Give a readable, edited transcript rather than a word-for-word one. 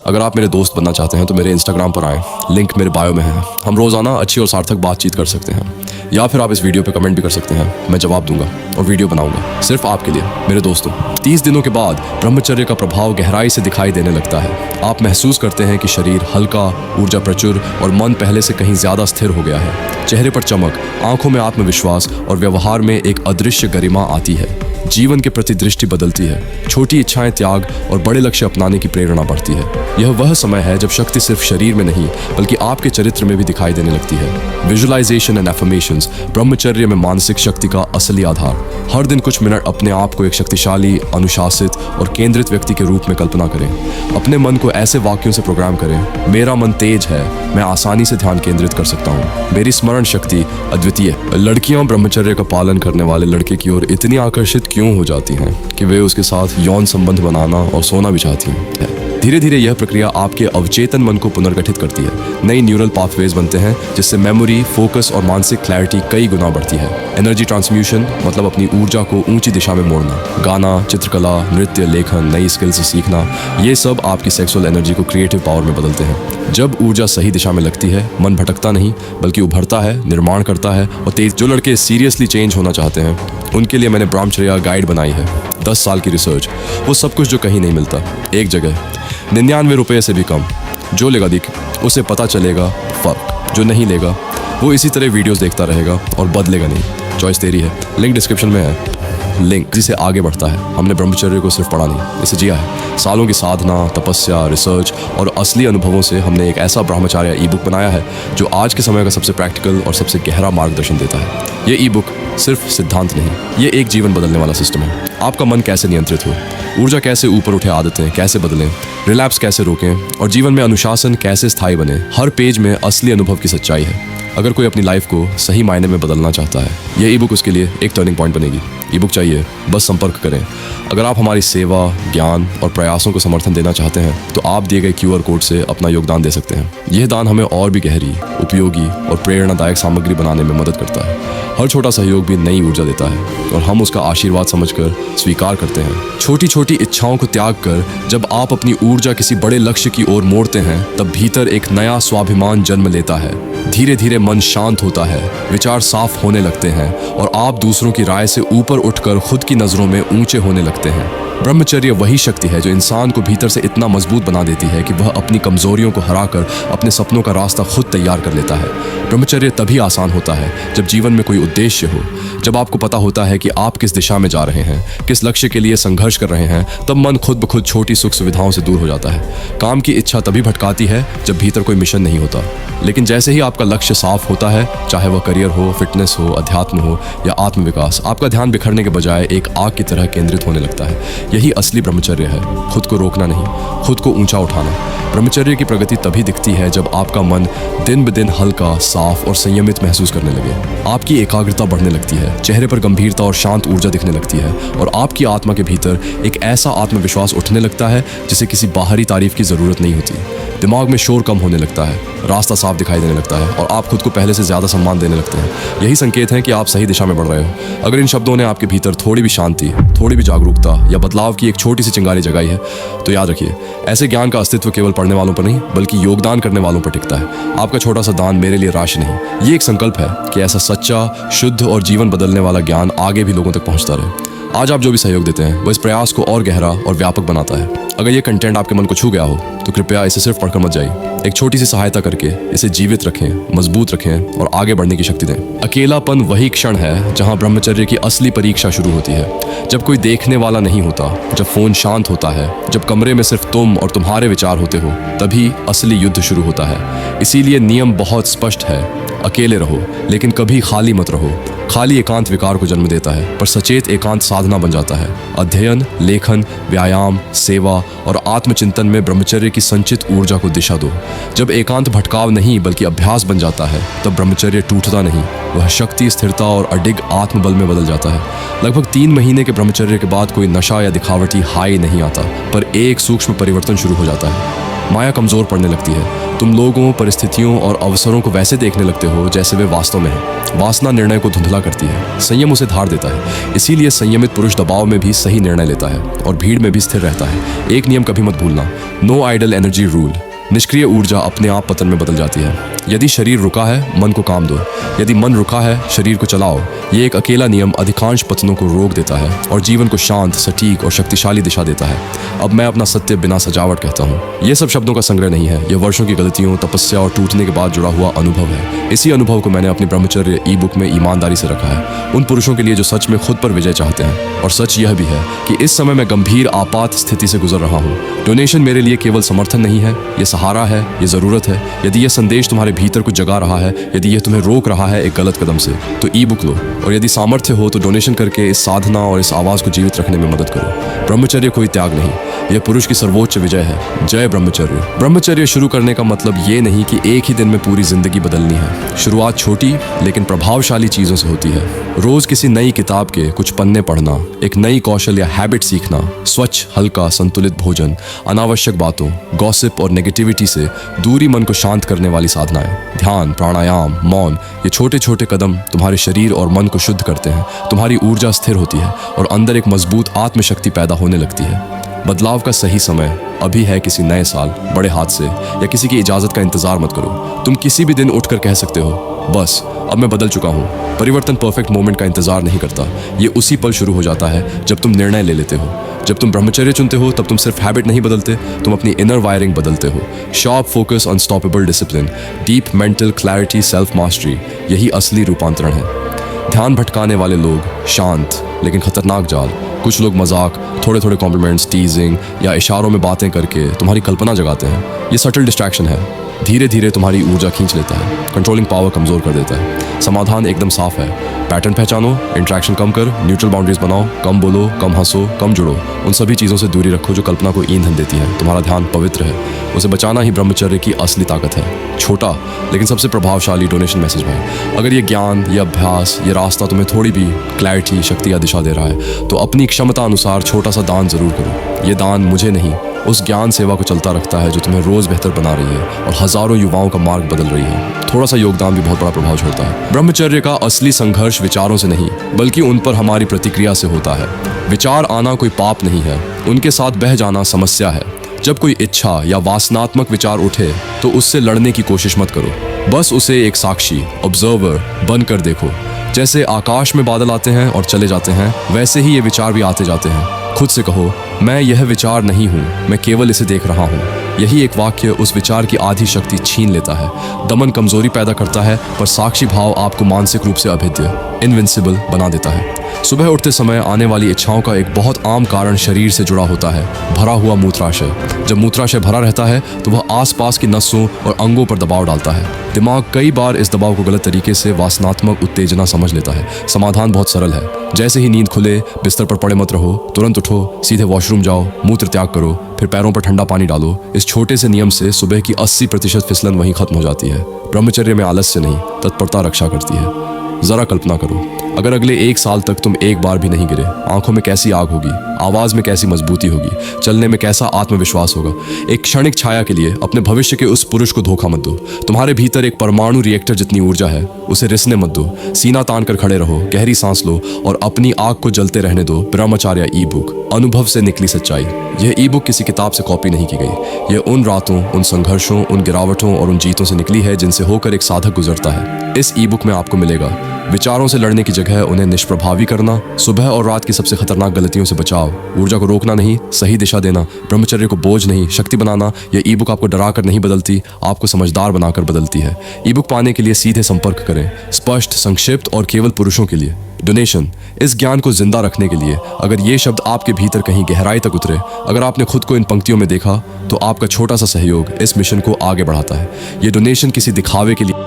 अगर आप मेरे दोस्त बनना चाहते हैं तो मेरे इंस्टाग्राम पर आएँ, लिंक मेरे बायो में है। हम रोज़ाना अच्छी और सार्थक बातचीत कर सकते हैं, या फिर आप इस वीडियो पे कमेंट भी कर सकते हैं। मैं जवाब दूंगा और वीडियो बनाऊंगा सिर्फ आपके लिए मेरे दोस्तों। 30 दिनों के बाद ब्रह्मचर्य का प्रभाव गहराई से दिखाई देने लगता है। आप महसूस करते हैं कि शरीर हल्का, ऊर्जा प्रचुर और मन पहले से कहीं ज़्यादा स्थिर हो गया है। चेहरे पर चमक, आंखों में आत्मविश्वास और व्यवहार में एक अदृश्य गरिमा आती है। जीवन के प्रति दृष्टि बदलती है, छोटी इच्छाएं त्याग और बड़े लक्ष्य अपनाने की प्रेरणा बढ़ती है। यह वह समय है जब शक्ति सिर्फ शरीर में नहीं बल्कि आपके चरित्र में भी दिखाई देने लगती है। विजुअलाइजेशन एंड एफर्मेशंस ब्रह्मचर्य में मानसिक शक्ति का असली आधार। हर दिन कुछ मिनट अपने आप को एक शक्तिशाली, अनुशासित और केंद्रित व्यक्ति के रूप में कल्पना करें। अपने मन को ऐसे वाक्यों से प्रोग्राम करें, मेरा मन तेज है, मैं आसानी से ध्यान केंद्रित कर सकता हूँ, मेरी स्मरण शक्ति अद्वितीय। लड़कियां ब्रह्मचर्य का पालन करने वाले लड़के की ओर इतनी आकर्षित क्यों हो जाती हैं कि वे उसके साथ यौन संबंध बनाना और सोना भी चाहती हैं। धीरे धीरे यह प्रक्रिया आपके अवचेतन मन को पुनर्गठित करती है। नई न्यूरल पाथवेज बनते हैं जिससे मेमोरी, फोकस और मानसिक क्लैरिटी कई गुना बढ़ती है। एनर्जी ट्रांसम्यूशन मतलब अपनी ऊर्जा को ऊंची दिशा में मोड़ना। गाना, चित्रकला, नृत्य, लेखन, नई स्किल्स सीखना, ये सब आपकी सेक्सुअल एनर्जी को क्रिएटिव पावर में बदलते हैं। जब ऊर्जा सही दिशा में लगती है, मन भटकता नहीं बल्कि उभरता है, निर्माण करता है और तेज। जो लड़के सीरियसली चेंज होना चाहते हैं उनके लिए मैंने ब्रह्मचर्य गाइड बनाई है। 10 साल की रिसर्च, वो सब कुछ जो कहीं नहीं मिलता एक जगह। 99 रुपये से भी कम। जो लेगा दिख उसे पता चलेगा फर्क, जो नहीं लेगा वो इसी तरह वीडियोस देखता रहेगा और बदलेगा नहीं। चॉइस तेरी है। लिंक डिस्क्रिप्शन में है। लिंक जिसे आगे बढ़ता है। हमने ब्रह्मचर्य को सिर्फ पढ़ा नहीं, इसे जिया है। सालों की साधना, तपस्या, रिसर्च और असली अनुभवों से हमने एक ऐसा ब्रह्मचर्य ई बुक बनाया है जो आज के समय का सबसे प्रैक्टिकल और सबसे गहरा मार्गदर्शन देता है। ये ई बुक सिर्फ सिद्धांत नहीं, ये एक जीवन बदलने वाला सिस्टम है। आपका मन कैसे नियंत्रित हो, ऊर्जा कैसे ऊपर उठे, आदतें कैसे बदलें, रिलैप्स कैसे रोकें और जीवन में अनुशासन कैसे स्थायी बने। हर पेज में असली अनुभव की सच्चाई है। अगर कोई अपनी लाइफ को सही मायने में बदलना चाहता है, ये ई बुक उसके लिए एक टर्निंग पॉइंट बनेगी। ई बुक चाहिए, बस संपर्क करें। अगर आप हमारी सेवा, ज्ञान और प्रयासों को समर्थन देना चाहते हैं तो आप दिए गए QR कोड से अपना योगदान दे सकते हैं। यह दान हमें और भी गहरी, उपयोगी और प्रेरणादायक सामग्री बनाने में मदद करता है। हर छोटा सहयोग भी नई ऊर्जा देता है और हम उसका आशीर्वाद समझकर स्वीकार करते हैं। छोटी छोटी इच्छाओं को त्याग कर जब आप अपनी ऊर्जा किसी बड़े लक्ष्य की ओर मोड़ते हैं तब भीतर एक नया स्वाभिमान जन्म लेता है। धीरे धीरे मन शांत होता है, विचार साफ होने लगते हैं और आप दूसरों की राय से ऊपर उठकर खुद की नजरों में ऊंचे होने लगते हैं। ब्रह्मचर्य वही शक्ति है जो इंसान को भीतर से इतना मजबूत बना देती है कि वह अपनी कमजोरियों को हराकर अपने सपनों का रास्ता खुद तैयार कर लेता है। ब्रह्मचर्य तभी आसान होता है जब जीवन में कोई उद्देश्य हो, जब आपको पता होता है कि आप किस दिशा में जा रहे हैं, किस लक्ष्य के लिए संघर्ष कर रहे हैं। तब मन खुद ब खुद छोटी सुख सुविधाओं से दूर हो जाता है। काम की इच्छा तभी भटकाती है जब भीतर कोई मिशन नहीं होता, लेकिन जैसे ही आपका लक्ष्य साफ होता है, चाहे वह करियर हो, फिटनेस हो, अध्यात्म हो या आत्मविकास, आपका ध्यान बिखरने के बजाय एक आग की तरह केंद्रित होने लगता है। यही असली ब्रह्मचर्य है, खुद को रोकना नहीं, खुद को ऊंचा उठाना। ब्रह्मचर्य की प्रगति तभी दिखती है जब आपका मन दिन ब दिन हल्का, साफ और संयमित महसूस करने लगे। आपकी एकाग्रता बढ़ने लगती है, चेहरे पर गंभीरता और शांत ऊर्जा दिखने लगती है और आपकी आत्मा के भीतर एक ऐसा आत्मविश्वास उठने लगता है जिसे किसी बाहरी तारीफ की जरूरत नहीं होती। दिमाग में शोर कम होने लगता है, रास्ता साफ दिखाई देने लगता है और आप खुद को पहले से ज्यादा सम्मान देने लगते हैं। यही संकेत है कि आप सही दिशा में बढ़ रहे हो। अगर इन शब्दों ने आपके भीतर थोड़ी भी शांति, थोड़ी भी जागरूकता या बदलाव की एक छोटी सी चिंगारी जगाई है तो याद रखिए, ऐसे ज्ञान का अस्तित्व केवल पढ़ने वालों पर नहीं बल्कि योगदान करने वालों पर टिकता है। आपका छोटा सा दान मेरे लिए राशि नहीं, ये एक संकल्प है कि ऐसा सच्चा, शुद्ध और जीवन बदलने वाला ज्ञान आगे भी लोगों तक पहुंचता रहे। आज आप जो भी सहयोग देते हैं वो इस प्रयास को और गहरा और व्यापक बनाता है। अगर ये कंटेंट आपके मन को छू गया हो तो कृपया इसे सिर्फ पढ़कर मत जाइए। एक छोटी सी सहायता करके इसे जीवित रखें, मजबूत रखें और आगे बढ़ने की शक्ति दें। अकेलापन वही क्षण है जहां ब्रह्मचर्य की असली परीक्षा शुरू होती है। जब कोई देखने वाला नहीं होता, जब फोन शांत होता है, जब कमरे में सिर्फ तुम और तुम्हारे विचार होते हो, तभी असली युद्ध शुरू होता है। इसीलिए नियम बहुत स्पष्ट है, अकेले रहो लेकिन कभी खाली मत रहो। खाली एकांत विकार को जन्म देता है पर सचेत एकांत साधना बन जाता है। अध्ययन, लेखन, व्यायाम, सेवा और आत्मचिंतन में ब्रह्मचर्य की संचित ऊर्जा को दिशा दो। जब एकांत भटकाव नहीं बल्कि अभ्यास बन जाता है तब ब्रह्मचर्य टूटता नहीं, वह शक्ति, स्थिरता और अडिग आत्मबल में बदल जाता है। लगभग 3 महीने के ब्रह्मचर्य के बाद कोई नशा या दिखावटी हाई नहीं आता, पर एक सूक्ष्म परिवर्तन शुरू हो जाता है। माया कमज़ोर पड़ने लगती है। तुम लोगों, परिस्थितियों और अवसरों को वैसे देखने लगते हो जैसे वे वास्तव में हैं। वासना निर्णय को धुंधला करती है, संयम उसे धार देता है। इसीलिए संयमित पुरुष दबाव में भी सही निर्णय लेता है और भीड़ में भी स्थिर रहता है। एक नियम कभी मत भूलना, नो आइडल एनर्जी रूल। निष्क्रिय ऊर्जा अपने आप पतन में बदल जाती है। यदि शरीर रुका है, मन को काम दो। यदि मन रुका है, शरीर को चलाओ। ये एक अकेला नियम अधिकांश पतनों को रोक देता है और जीवन को शांत, सटीक और शक्तिशाली दिशा देता है। अब मैं अपना सत्य बिना सजावट कहता हूँ। ये सब शब्दों का संग्रह नहीं है, ये वर्षों की गलतियों, तपस्या और टूटने के बाद जुड़ा हुआ अनुभव है। इसी अनुभव को मैंने अपनी ब्रह्मचर्य ई बुक में ईमानदारी से रखा है, उन पुरुषों के लिए जो सच में खुद पर विजय चाहते हैं। और सच यह भी है कि इस समय मैं गंभीर आपात स्थिति से गुजर रहा हूँ। डोनेशन मेरे लिए केवल समर्थन नहीं है, ये सहारा है, ये ज़रूरत है। यदि यह संदेश तुम्हारे भीतर कुछ जगा रहा है, यदि यह तुम्हें रोक रहा है एक गलत कदम से, तो ई बुक लो। और यदि सामर्थ्य हो तो डोनेशन करके इस साधना और इस आवाज़ को जीवित रखने में मदद करो। ब्रह्मचर्य कोई त्याग नहीं, यह पुरुष की सर्वोच्च विजय है। जय ब्रह्मचर्य। ब्रह्मचर्य शुरू करने का मतलब ये नहीं कि एक ही दिन में पूरी जिंदगी बदलनी है। शुरुआत छोटी लेकिन प्रभावशाली चीज़ों से होती है। रोज किसी नई किताब के कुछ पन्ने पढ़ना, एक नई कौशल या हैबिट सीखना, स्वच्छ, हल्का, संतुलित भोजन, अनावश्यक बातों, गॉसिप और नेगेटिविटी से दूरी मन को शांत करने वाली साधनाएं, ध्यान, प्राणायाम, मौन, ये छोटे छोटे कदम तुम्हारे शरीर और मन को शुद्ध करते हैं। तुम्हारी ऊर्जा स्थिर होती है और अंदर एक मजबूत आत्मशक्ति पैदा होने लगती है। बदलाव का सही समय अभी है। किसी नए साल, बड़े हादसे या किसी की इजाज़त का इंतजार मत करो। तुम किसी भी दिन उठकर कह सकते हो, बस अब मैं बदल चुका हूँ। परिवर्तन परफेक्ट मोमेंट का इंतजार नहीं करता, ये उसी पल शुरू हो जाता है जब तुम निर्णय ले लेते हो। जब तुम ब्रह्मचर्य चुनते हो तब तुम सिर्फ हैबिट नहीं बदलते, तुम अपनी इनर वायरिंग बदलते हो। Sharp focus, unstoppable discipline, deep mental clarity, self mastery, यही असली रूपांतरण है। ध्यान भटकाने वाले लोग शांत लेकिन खतरनाक जाल। कुछ लोग मजाक, थोड़े थोड़े कॉम्प्लीमेंट्स, टीजिंग या इशारों में बातें करके तुम्हारी कल्पना जगाते हैं। ये सटल डिस्ट्रैक्शन है, धीरे धीरे तुम्हारी ऊर्जा खींच लेता है, कंट्रोलिंग पावर कमजोर कर देता है। समाधान एकदम साफ है, पैटर्न पहचानो, इंट्रैक्शन कम कर, न्यूट्रल बाउंड्रीज बनाओ, कम बोलो, कम हंसो, कम जुड़ो। उन सभी चीज़ों से दूरी रखो जो कल्पना को ईंधन देती है। तुम्हारा ध्यान पवित्र है, उसे बचाना ही ब्रह्मचर्य की असली ताकत है। छोटा लेकिन सबसे प्रभावशाली डोनेशन मैसेज है। अगर ये ज्ञान, ये अभ्यास, ये रास्ता तुम्हें थोड़ी भी क्लैरिटी, शक्ति या दिशा दे रहा है तो अपनी क्षमता अनुसार छोटा सा दान जरूर करो। ये दान मुझे नहीं, उस ज्ञान सेवा को चलता रखता है जो तुम्हें रोज बेहतर बना रही है और हजारों युवाओं का मार्ग बदल रही है। थोड़ा सा योगदान भी बहुत बड़ा प्रभाव छोड़ता है। ब्रह्मचर्य का असली संघर्ष विचारों से नहीं बल्कि उन पर हमारी प्रतिक्रिया से होता है। विचार आना कोई पाप नहीं है, उनके साथ बह जाना समस्या है। जब कोई इच्छा या वासनात्मक विचार उठे तो उससे लड़ने की कोशिश मत करो, बस उसे एक साक्षी, ऑब्जर्वर बनकर देखो। जैसे आकाश में बादल आते हैं और चले जाते हैं, वैसे ही ये विचार भी आते जाते हैं। खुद से कहो, मैं यह विचार नहीं हूँ, मैं केवल इसे देख रहा हूँ। यही एक वाक्य उस विचार की आधी शक्ति छीन लेता है। दमन कमजोरी पैदा करता है, पर साक्षी भाव आपको मानसिक रूप से अभेद्य, इनविंसिबल बना देता है। सुबह उठते समय आने वाली इच्छाओं का एक बहुत आम कारण शरीर से जुड़ा होता है, भरा हुआ मूत्राशय। जब मूत्राशय भरा रहता है तो वह आसपास की नसों और अंगों पर दबाव डालता है। दिमाग कई बार इस दबाव को गलत तरीके से वासनात्मक उत्तेजना समझ लेता है। समाधान बहुत सरल है, जैसे ही नींद खुले बिस्तर पर पड़े मत रहो, तुरंत उठो, सीधे वॉशरूम जाओ, मूत्र त्याग करो, फिर पैरों पर ठंडा पानी डालो। इस छोटे से नियम से सुबह की 80% फिसलन वहीं खत्म हो जाती है। ब्रह्मचर्य में आलस्य नहीं, तत्परता रक्षा करती है। जरा कल्पना करो, अगर अगले 1 साल तक तुम एक बार भी नहीं गिरे, आंखों में कैसी आग होगी, आवाज में कैसी मजबूती होगी, चलने में कैसा आत्मविश्वास होगा। एक क्षणिक छाया के लिए अपने भविष्य के उस पुरुष को धोखा मत दो। तुम्हारे भीतर एक परमाणु रिएक्टर जितनी ऊर्जा है, उसे रिसने मत दो। सीना तान कर खड़े रहो, गहरी सांस लो और अपनी आग को जलते रहने दो। ब्रह्मचर्य ई बुक, अनुभव से निकली सच्चाई। यह ई बुक किसी किताब से कॉपी नहीं की गई, यह उन रातों, उन संघर्षों, उन गिरावटों और उन जीतों से निकली है जिनसे होकर एक साधक गुजरता है। इस ई बुक में आपको मिलेगा विचारों से लड़ने की जगह उन्हें निष्प्रभावी करना, सुबह और रात की सबसे खतरनाक गलतियों से बचाव, ऊर्जा को रोकना नहीं, सही दिशा देना, ब्रह्मचर्य को बोझ नहीं, शक्ति बनाना। यह ई बुक आपको डरा कर नहीं बदलती, आपको समझदार बनाकर बदलती है। ई बुक पाने के लिए सीधे संपर्क करें, स्पष्ट, संक्षिप्त और केवल पुरुषों के लिए। डोनेशन, इस ज्ञान को जिंदा रखने के लिए। अगर ये शब्द आपके भीतर कहीं गहराई तक उतरे, अगर आपने खुद को इन पंक्तियों में देखा, तो आपका छोटा सा सहयोग इस मिशन को आगे बढ़ाता है। ये डोनेशन किसी दिखावे के लिए